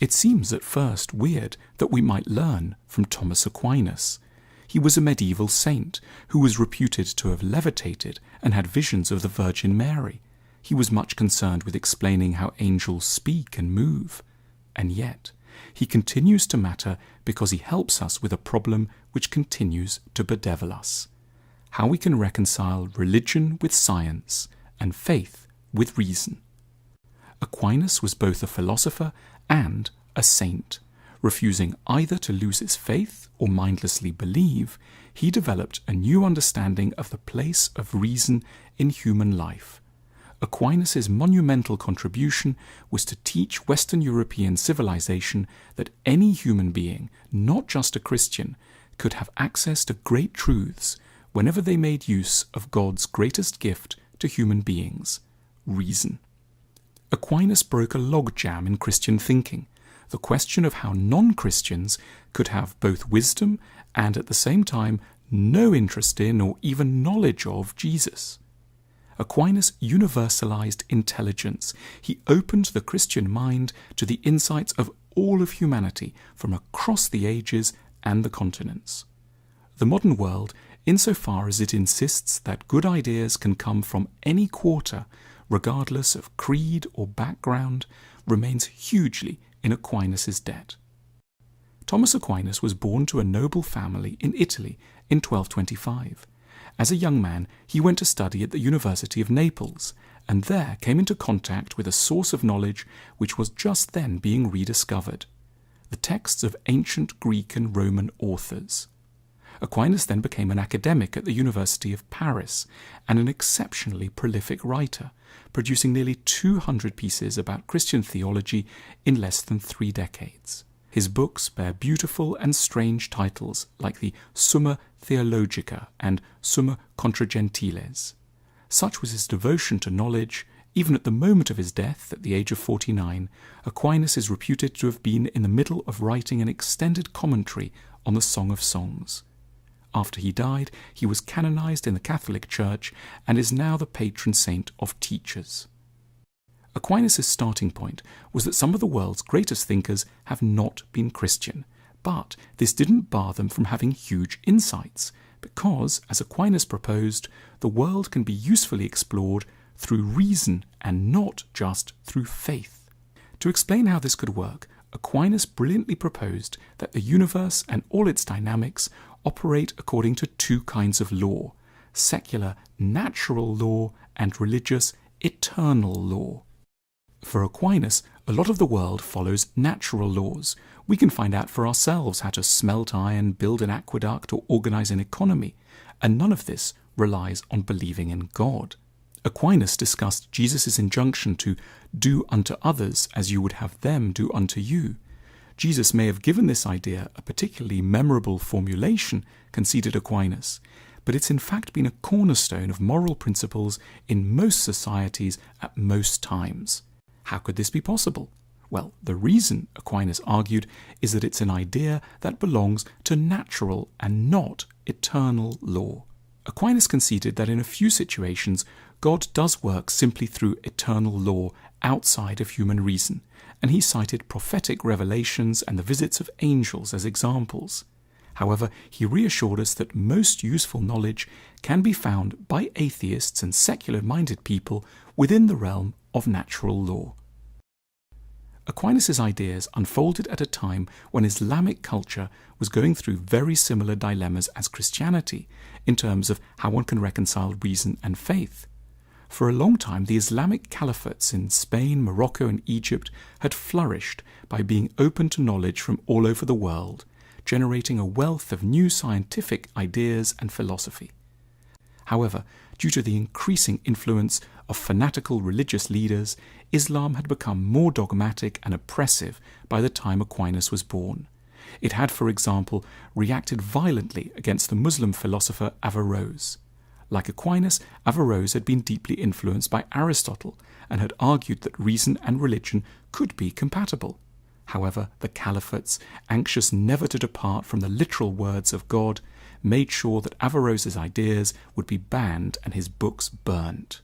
It seems at first weird that we might learn from Thomas Aquinas. He was a medieval saint who was reputed to have levitated and had visions of the Virgin Mary. He was much concerned with explaining how angels speak and move. And yet, he continues to matter because he helps us with a problem which continues to bedevil us: how we can reconcile religion with science and faith with reason. Aquinas was both a philosopher and a saint. Refusing either to lose his faith or mindlessly believe, he developed a new understanding of the place of reason in human life. Aquinas' monumental contribution was to teach Western European civilization that any human being, not just a Christian, could have access to great truths whenever they made use of God's greatest gift to human beings, reason. Aquinas broke a logjam in Christian thinking, the question of how non-Christians could have both wisdom and at the same time no interest in or even knowledge of Jesus. Aquinas universalized intelligence. He opened the Christian mind to the insights of all of humanity from across the ages and the continents. The modern world, insofar as it insists that good ideas can come from any quarter, regardless of creed or background, remains hugely in Aquinas' debt. Thomas Aquinas was born to a noble family in Italy in 1225. As a young man, he went to study at the University of Naples, and there came into contact with a source of knowledge which was just then being rediscovered: the texts of ancient Greek and Roman authors. Aquinas then became an academic at the University of Paris and an exceptionally prolific writer, producing nearly 200 pieces about Christian theology in less than 3 decades. His books bear beautiful and strange titles like the Summa Theologica and Summa Contra Gentiles. Such was his devotion to knowledge. Even at the moment of his death, at the age of 49, Aquinas is reputed to have been in the middle of writing an extended commentary on the Song of Songs. After he died, he was canonized in the Catholic Church and is now the patron saint of teachers. Aquinas' starting point was that some of the world's greatest thinkers have not been Christian, but this didn't bar them from having huge insights, because, as Aquinas proposed, the world can be usefully explored through reason and not just through faith. To explain how this could work, Aquinas brilliantly proposed that the universe and all its dynamics operate according to 2 kinds of law: secular natural law and religious eternal law. For Aquinas, a lot of the world follows natural laws. We can find out for ourselves how to smelt iron, build an aqueduct, or organize an economy, and none of this relies on believing in God. Aquinas discussed Jesus' injunction to do unto others as you would have them do unto you. Jesus may have given this idea a particularly memorable formulation, conceded Aquinas, but it's in fact been a cornerstone of moral principles in most societies at most times. How could this be possible? Well, the reason, Aquinas argued, is that it's an idea that belongs to natural and not eternal law. Aquinas conceded that in a few situations, God does work simply through eternal law outside of human reason, and he cited prophetic revelations and the visits of angels as examples. However, he reassured us that most useful knowledge can be found by atheists and secular-minded people within the realm of natural law. Aquinas' ideas unfolded at a time when Islamic culture was going through very similar dilemmas as Christianity in terms of how one can reconcile reason and faith. For a long time, the Islamic caliphates in Spain, Morocco, and Egypt had flourished by being open to knowledge from all over the world, generating a wealth of new scientific ideas and philosophy. However, due to the increasing influence of fanatical religious leaders, Islam had become more dogmatic and oppressive by the time Aquinas was born. It had, for example, reacted violently against the Muslim philosopher Averroes. Like Aquinas, Averroes had been deeply influenced by Aristotle and had argued that reason and religion could be compatible. However, the caliphates, anxious never to depart from the literal words of God, made sure that Averroes' ideas would be banned and his books burnt.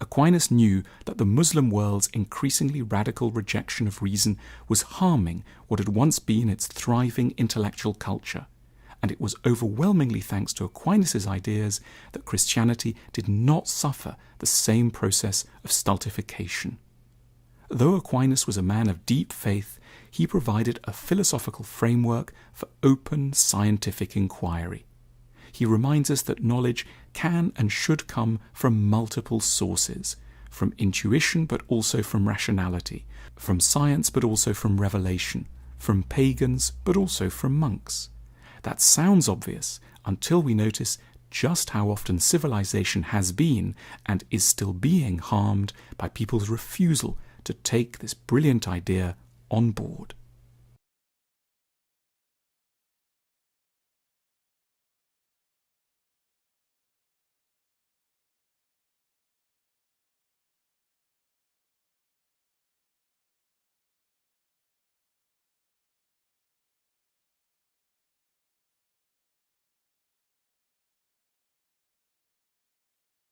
Aquinas knew that the Muslim world's increasingly radical rejection of reason was harming what had once been its thriving intellectual culture, and it was overwhelmingly thanks to Aquinas' ideas that Christianity did not suffer the same process of stultification. Though Aquinas was a man of deep faith, he provided a philosophical framework for open scientific inquiry. He reminds us that knowledge can and should come from multiple sources, from intuition but also from rationality, from science but also from revelation, from pagans but also from monks. That sounds obvious until we notice just how often civilization has been and is still being harmed by people's refusal to take this brilliant idea on board.